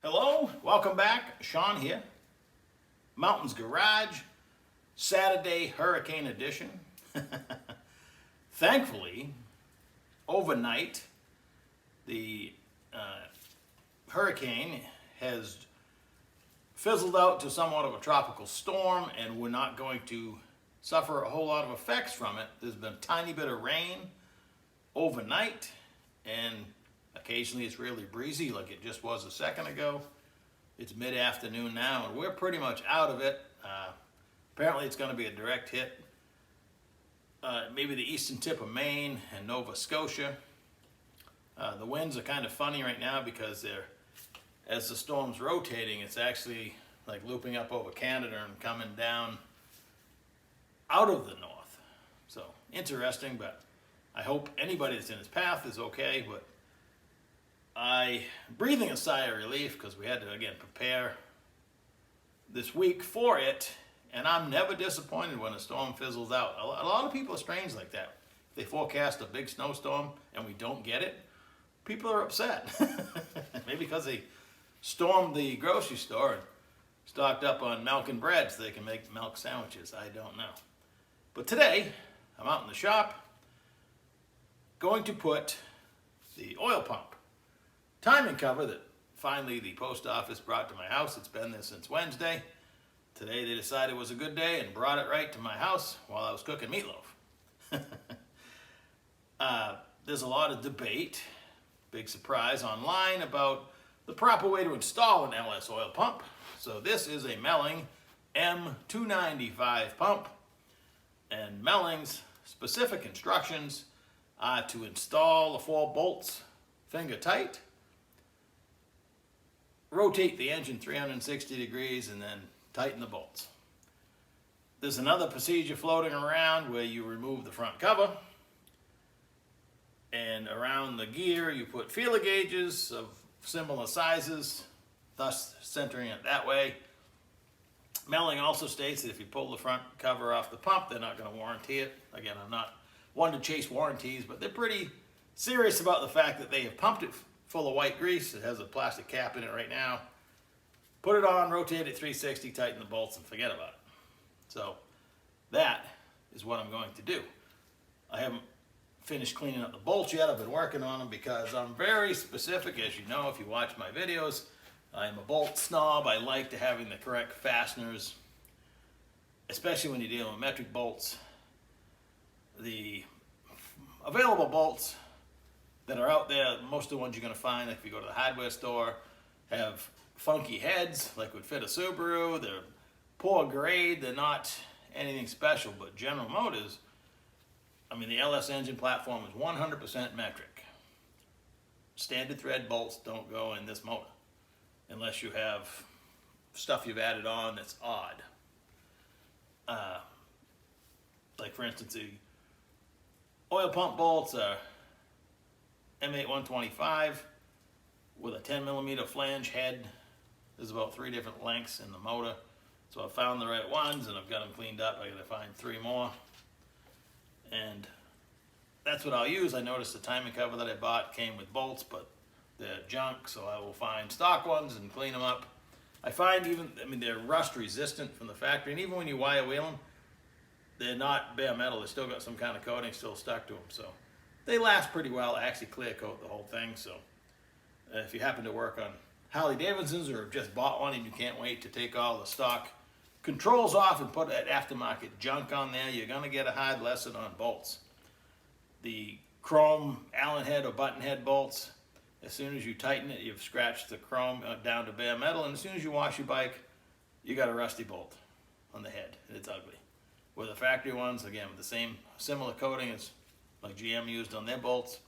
Hello, welcome back. Sean here. Mountains Garage, Saturday Hurricane Edition. Thankfully, overnight, the hurricane has fizzled out to somewhat of a tropical storm, and we're not going to suffer a whole lot of effects from it. There's been a tiny bit of rain overnight, and occasionally it's really breezy like it just was a second ago. It's mid-afternoon now and we're pretty much out of it. Apparently it's going to be a direct hit. Maybe the eastern tip of Maine and Nova Scotia. The winds are kind of funny right now because as the storm's rotating, it's actually like looping up over Canada and coming down out of the north. So interesting, but I hope anybody that's in its path is okay. But breathing a sigh of relief because we had to again prepare this week for it, and I'm never disappointed when a storm fizzles out. A lot of people are strange like that. If they forecast a big snowstorm and we don't get it, people are upset. Maybe because they stormed the grocery store and stocked up on milk and bread so they can make milk sandwiches. I don't know. But today, I'm out in the shop going to put the oil pump timing cover that finally the post office brought to my house. It's been there since Wednesday. Today they decided it was a good day and brought it right to my house while I was cooking meatloaf. There's a lot of debate, big surprise online, about the proper way to install an LS oil pump. So this is a Melling M295 pump, and Melling's specific instructions are to install the 4 bolts finger tight, rotate the engine 360 degrees, and then tighten the bolts. There's another procedure floating around where you remove the front cover, and around the gear you put feeler gauges of similar sizes, thus centering it that way. Melling also states that if you pull the front cover off the pump, they're not going to warranty it. Again, I'm not one to chase warranties, but they're pretty serious about the fact that they have pumped it full of white grease. It has a plastic cap in it right now. Put it on, rotate it 360, tighten the bolts, and forget about it. So that is what I'm going to do. I haven't finished cleaning up the bolts yet. I've been working on them because I'm very specific. As you know, if you watch my videos, I'm a bolt snob. I like to having the correct fasteners, especially when you're dealing with metric bolts. The available bolts that are out there, most of the ones you're going to find, like if you go to the hardware store, have funky heads like would fit a Subaru. They're poor grade. They're not anything special, but General Motors, I mean, the LS engine platform is 100% metric. Standard thread bolts don't go in this motor unless you have stuff you've added on that's odd. Like for instance, the oil pump bolts are M8 125 with a 10 millimeter flange head. There's about 3 different lengths in the motor. So I found the right ones and I've got them cleaned up. I gotta find 3 more. And that's what I'll use. I noticed the timing cover that I bought came with bolts, but they're junk, so I will find stock ones and clean them up. I find they're rust resistant from the factory, and even when you wire wheel them, they're not bare metal. They still got some kind of coating still stuck to them. So they last pretty well. I actually clear coat the whole thing. So if you happen to work on Harley Davidsons or just bought one and you can't wait to take all the stock controls off and put that aftermarket junk on there, you're going to get a hard lesson on bolts. The chrome Allen head or button head bolts, as soon as you tighten it, you've scratched the chrome down to bare metal, and as soon as you wash your bike, you got a rusty bolt on the head. It's ugly. With the factory ones, again, with the same similar coating as like GM used on their bolts,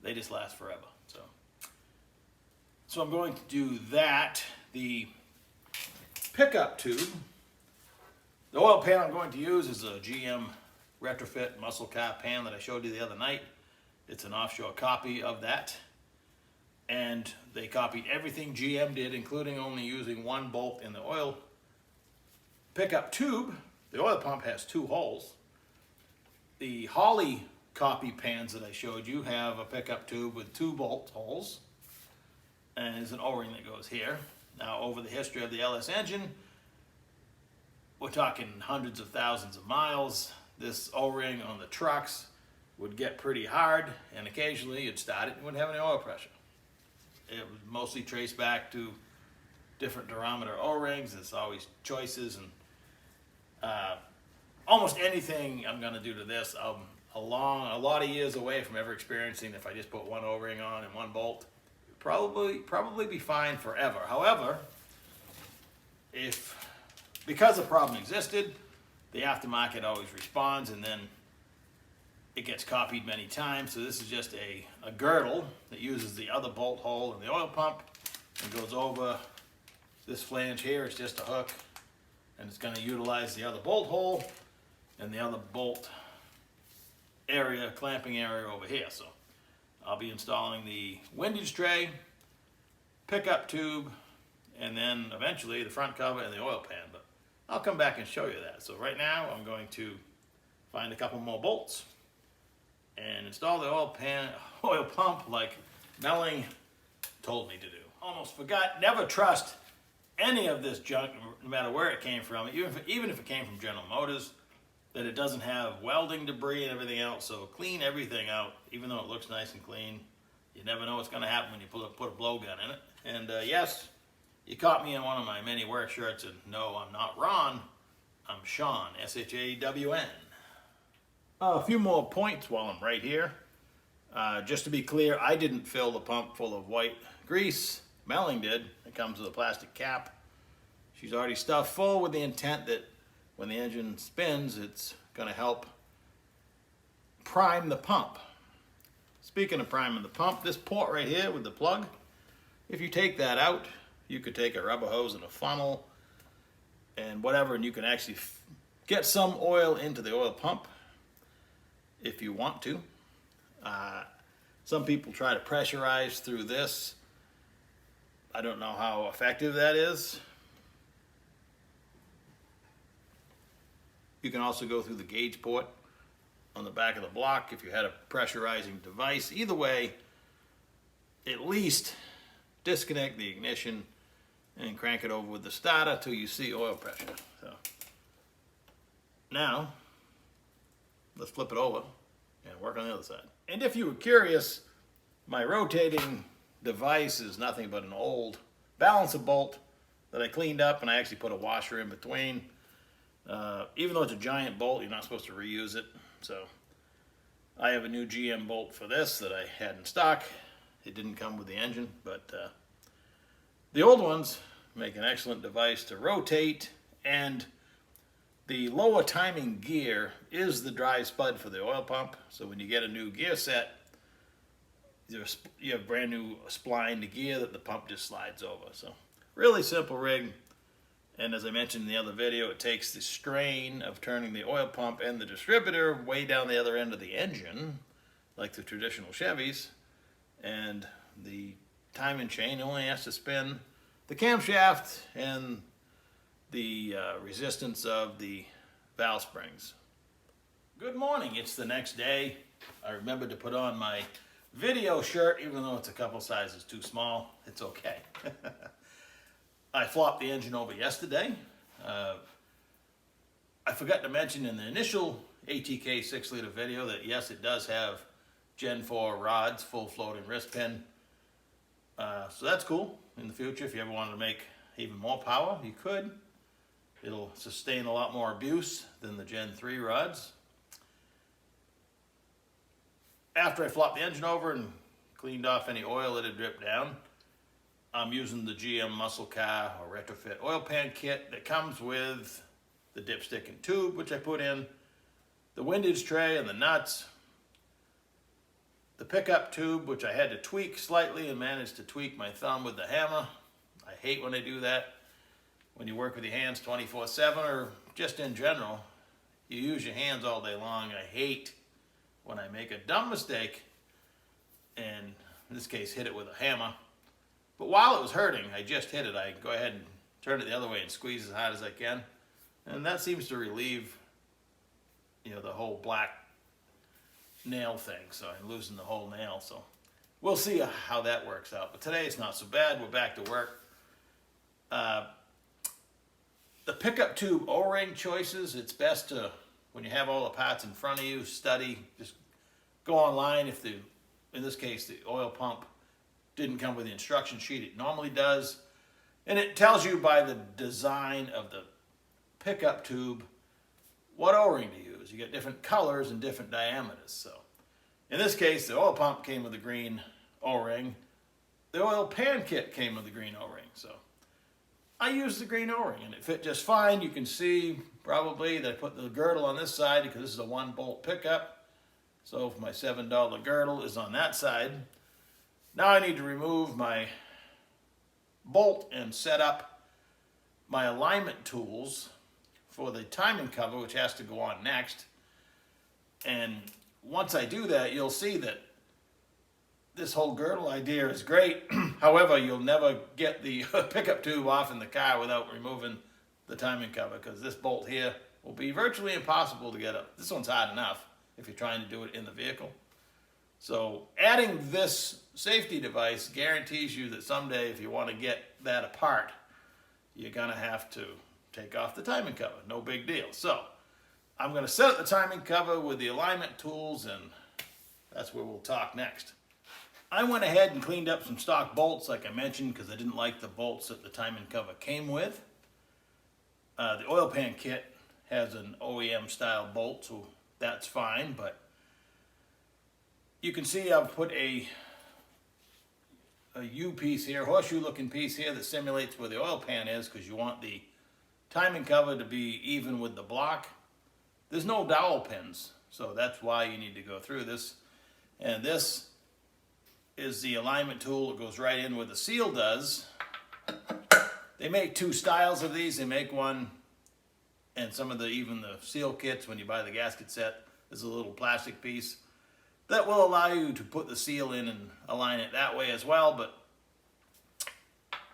they just last forever. So I'm going to do that. The pickup tube, the oil pan I'm going to use is a GM retrofit muscle car pan that I showed you the other night. It's an offshore copy of that. And they copied everything GM did, including only using 1 bolt in the oil pickup tube. The oil pump has 2 holes. The Holley copy pans that I showed you have a pickup tube with 2 bolt holes. and there's an O-ring that goes here. Now, over the history of the LS engine, we're talking hundreds of thousands of miles. This O-ring on the trucks would get pretty hard, and occasionally you'd start it and wouldn't have any oil pressure. It was mostly traced back to different diameter O-rings. There's always choices, and almost anything I'm going to do to this, I'm a lot of years away from ever experiencing if I just put one O-ring on and one bolt. Probably be fine forever. However, because the problem existed, the aftermarket always responds, and then it gets copied many times. So this is just a girdle that uses the other bolt hole in the oil pump and goes over this flange here. It's just a hook, and it's going to utilize the other bolt hole and the other bolt area, clamping area over here. So I'll be installing the windage tray, pickup tube, and then eventually the front cover and the oil pan. But I'll come back and show you that. So right now I'm going to find a couple more bolts and install the oil pump like Melling told me to do. Almost forgot, never trust any of this junk, no matter where it came from, even if it came from General Motors, that it doesn't have welding debris and everything else. So clean everything out, even though it looks nice and clean. You never know what's going to happen when you put a blowgun in it. And yes, you caught me in one of my many work shirts, and no, I'm not Ron, I'm Sean, S-H-A-W-N. A few more points while I'm right here. Just to be clear, I didn't fill the pump full of white grease. Melling did. It comes with a plastic cap. She's already stuffed full with the intent that when the engine spins, it's going to help prime the pump. Speaking of priming the pump, this port right here with the plug, if you take that out, you could take a rubber hose and a funnel and whatever, and you can actually get some oil into the oil pump if you want to. Some people try to pressurize through this. I don't know how effective that is. You can also go through the gauge port on the back of the block if you had a pressurizing device. Either way, at least disconnect the ignition and crank it over with the starter till you see oil pressure. So now let's flip it over and work on the other side. And if you were curious, my rotating device is nothing but an old balancer bolt that I cleaned up, and I actually put a washer in between. Even though it's a giant bolt, you're not supposed to reuse it. So I have a new GM bolt for this that I had in stock. It didn't come with the engine, but the old ones make an excellent device to rotate, and the lower timing gear is the dry spud for the oil pump. So when you get a new gear set, you have brand new spline to gear that the pump just slides over. So really simple rig. And as I mentioned in the other video, it takes the strain of turning the oil pump and the distributor way down the other end of the engine, like the traditional Chevys, and the timing chain only has to spin the camshaft and the resistance of the valve springs. Good morning, it's the next day. I remembered to put on my video shirt, even though it's a couple sizes too small. It's okay. I flopped the engine over yesterday. I forgot to mention in the initial ATK 6-liter video that yes, it does have Gen 4 rods, full floating wrist pin. So that's cool. In the future, if you ever wanted to make even more power, you could. It'll sustain a lot more abuse than the Gen 3 rods. After I flopped the engine over and cleaned off any oil that had dripped down, I'm using the GM muscle car or retrofit oil pan kit that comes with the dipstick and tube, which I put in, the windage tray and the nuts, the pickup tube, which I had to tweak slightly and managed to tweak my thumb with the hammer. I hate when I do that. When you work with your hands 24/7 or just in general, you use your hands all day long. I hate when I make a dumb mistake and in this case hit it with a hammer. But while it was hurting, I just hit it. I go ahead and turn it the other way and squeeze as hard as I can. And that seems to relieve, the whole black nail thing. So I'm losing the whole nail. So we'll see how that works out. But today it's not so bad. We're back to work. The pickup tube O-ring choices, it's best to, when you have all the parts in front of you, study. Just go online. If in this case, the oil pump didn't come with the instruction sheet, it normally does. And it tells you by the design of the pickup tube what O-ring to use. You get different colors and different diameters. So in this case, the oil pump came with a green O-ring. The oil pan kit came with a green O-ring. So I used the green O-ring and it fit just fine. You can see probably that I put the girdle on this side because this is a 1-bolt pickup. So my $7 girdle is on that side. Now I need to remove my bolt and set up my alignment tools for the timing cover, which has to go on next. And once I do that, you'll see that this whole girdle idea is great. However, you'll never get the pickup tube off in the car without removing the timing cover, because this bolt here will be virtually impossible to get up. This one's hard enough if you're trying to do it in the vehicle. So adding this safety device guarantees you that someday if you want to get that apart, you're going to have to take off the timing cover. No big deal. So I'm going to set up the timing cover with the alignment tools, and that's where we'll talk next. I went ahead and cleaned up some stock bolts like I mentioned because I didn't like the bolts that the timing cover came with. The oil pan kit has an OEM style bolt, so that's fine, but you can see I've put a U piece here, horseshoe looking piece here that simulates where the oil pan is because you want the timing cover to be even with the block. There's no dowel pins, so that's why you need to go through this. And this is the alignment tool that goes right in where the seal does. They make 2 styles of these. They make one, and some of even the seal kits, when you buy the gasket set, there's a little plastic piece that will allow you to put the seal in and align it that way as well. But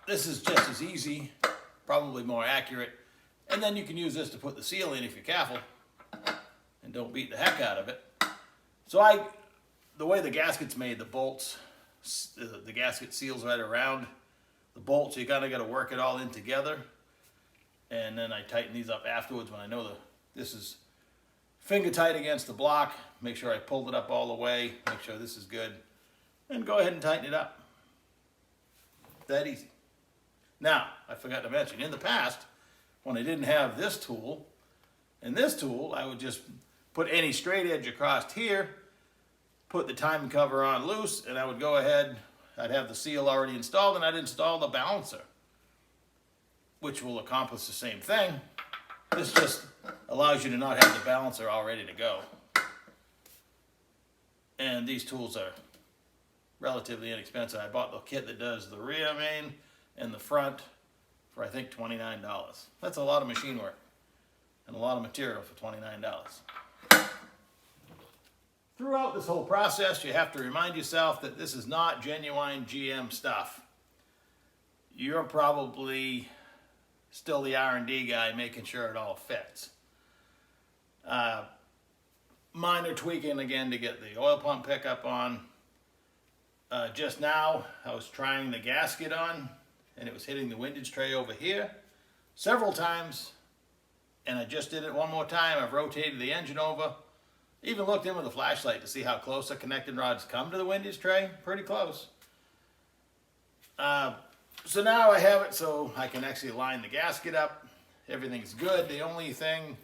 this is just as easy, probably more accurate. And then you can use this to put the seal in if you're careful and don't beat the heck out of it. So the way the gasket's made, the bolts, the gasket seals right around the bolts. You got to work it all in together. And then I tighten these up afterwards when I know this is finger tight against the block. Make sure I pulled it up all the way. Make sure this is good. And go ahead and tighten it up. That easy. Now, I forgot to mention, in the past, when I didn't have this tool and this tool, I would just put any straight edge across here, put the timing cover on loose, and I would go ahead, I'd have the seal already installed, and I'd install the balancer, which will accomplish the same thing. This just allows you to not have the balancer all ready to go. And these tools are relatively inexpensive. I bought the kit that does the rear main and the front for I think $29. That's a lot of machine work and a lot of material for $29. Throughout this whole process, you have to remind yourself that this is not genuine GM stuff. You're probably still the R&D guy making sure it all fits. Minor tweaking again to get the oil pump pickup on. Just now I was trying the gasket on and it was hitting the windage tray over here several times, and I just did it one more time. I've rotated the engine over, even looked in with a flashlight to see how close the connecting rods come to the windage tray. Pretty close. So now I have it so I can actually line the gasket up. Everything's good. The only thing,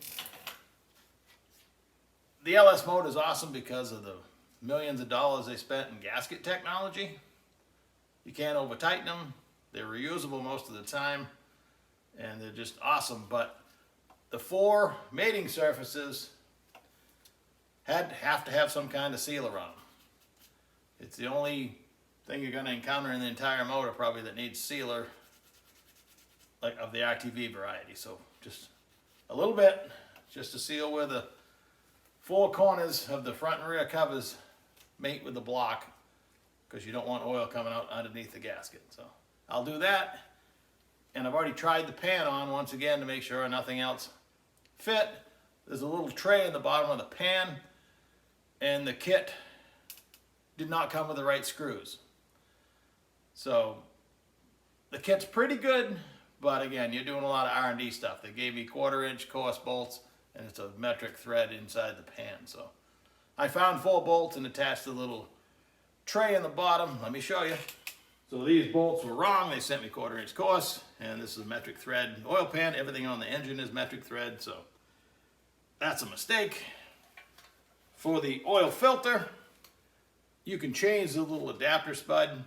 the LS motor is awesome because of the millions of dollars they spent in gasket technology. You can't over tighten them. They're reusable most of the time and they're just awesome. But the 4 mating surfaces have to have some kind of sealer on them. It's the only thing you're going to encounter in the entire motor probably that needs sealer, like of the RTV variety. So just a little bit, just to seal where the 4 corners of the front and rear covers mate with the block, because you don't want oil coming out underneath the gasket. So I'll do that, and I've already tried the pan on once again to make sure nothing else fit. There's a little tray in the bottom of the pan, and the kit did not come with the right screws. So the kit's pretty good, but again, you're doing a lot of R&D stuff. They gave me 1/4-inch coarse bolts, and it's a metric thread inside the pan. So I found 4 bolts and attached a little tray in the bottom. Let me show you. So these bolts were wrong. They sent me 1/4-inch coarse, and this is a metric thread oil pan. Everything on the engine is metric thread, so that's a mistake. For the oil filter, you can change the little adapter spud.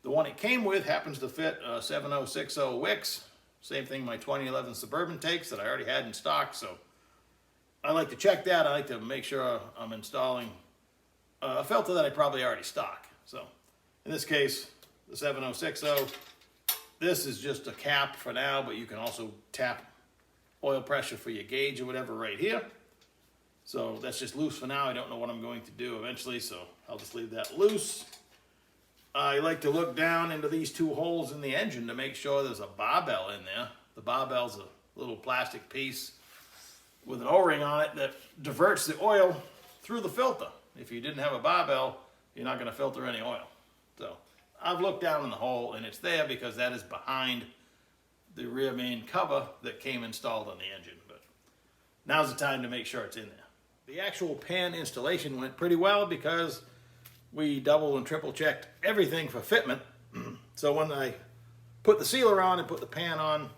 The one it came with happens to fit a 7060 Wix. Same thing my 2011 Suburban takes that I already had in stock. So I like to check that. I like to make sure I'm installing a filter that I probably already stock. So in this case, the 7060, this is just a cap for now, but you can also tap oil pressure for your gauge or whatever right here. So that's just loose for now. I don't know what I'm going to do eventually, so I'll just leave that loose. I like to look down into these 2 holes in the engine to make sure there's a barbell in there. The barbell's a little plastic piece with an O-ring on it that diverts the oil through the filter. If you didn't have a barbell, you're not going to filter any oil. So I've looked down in the hole, and it's there because that is behind the rear main cover that came installed on the engine. But now's the time to make sure it's in there. The actual pan installation went pretty well because we double and triple checked everything for fitment. So when I put the sealer on and put the pan on,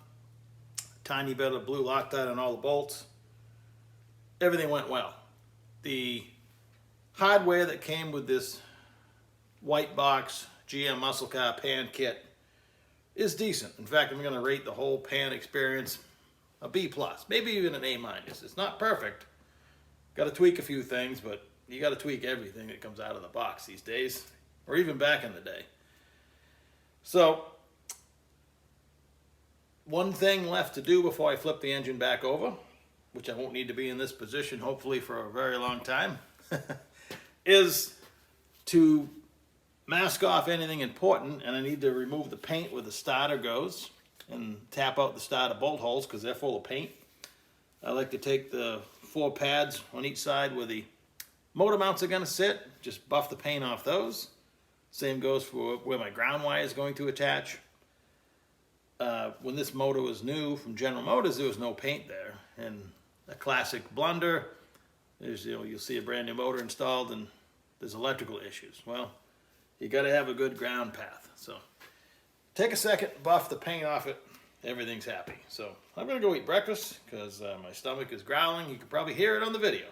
tiny bit of blue Loctite on all the bolts, everything went well. The hardware that came with this white box GM muscle car pan kit is decent. In fact, I'm going to rate the whole pan experience a B+, maybe even an A-. It's not perfect. Got to tweak a few things, but you got to tweak everything that comes out of the box these days, or even back in the day. So, one thing left to do before I flip the engine back over, which I won't need to be in this position hopefully for a very long time, is to mask off anything important, and I need to remove the paint where the starter goes and tap out the starter bolt holes because they're full of paint. I like to take the 4 pads on each side where the motor mounts are going to sit, just buff the paint off those. Same goes for where my ground wire is going to attach. When this motor was new from General Motors, there was no paint there. And a classic blunder is, you'll see a brand new motor installed and there's electrical issues. Well, you got to have a good ground path. So take a second, buff the paint off it, everything's happy. So I'm going to go eat breakfast because my stomach is growling. You can probably hear it on the video.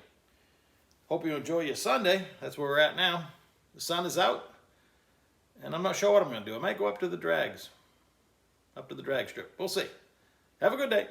Hope you enjoy your Sunday. That's where we're at now. The sun is out, and I'm not sure what I'm going to do. I might go up to the drag strip. We'll see. Have a good day.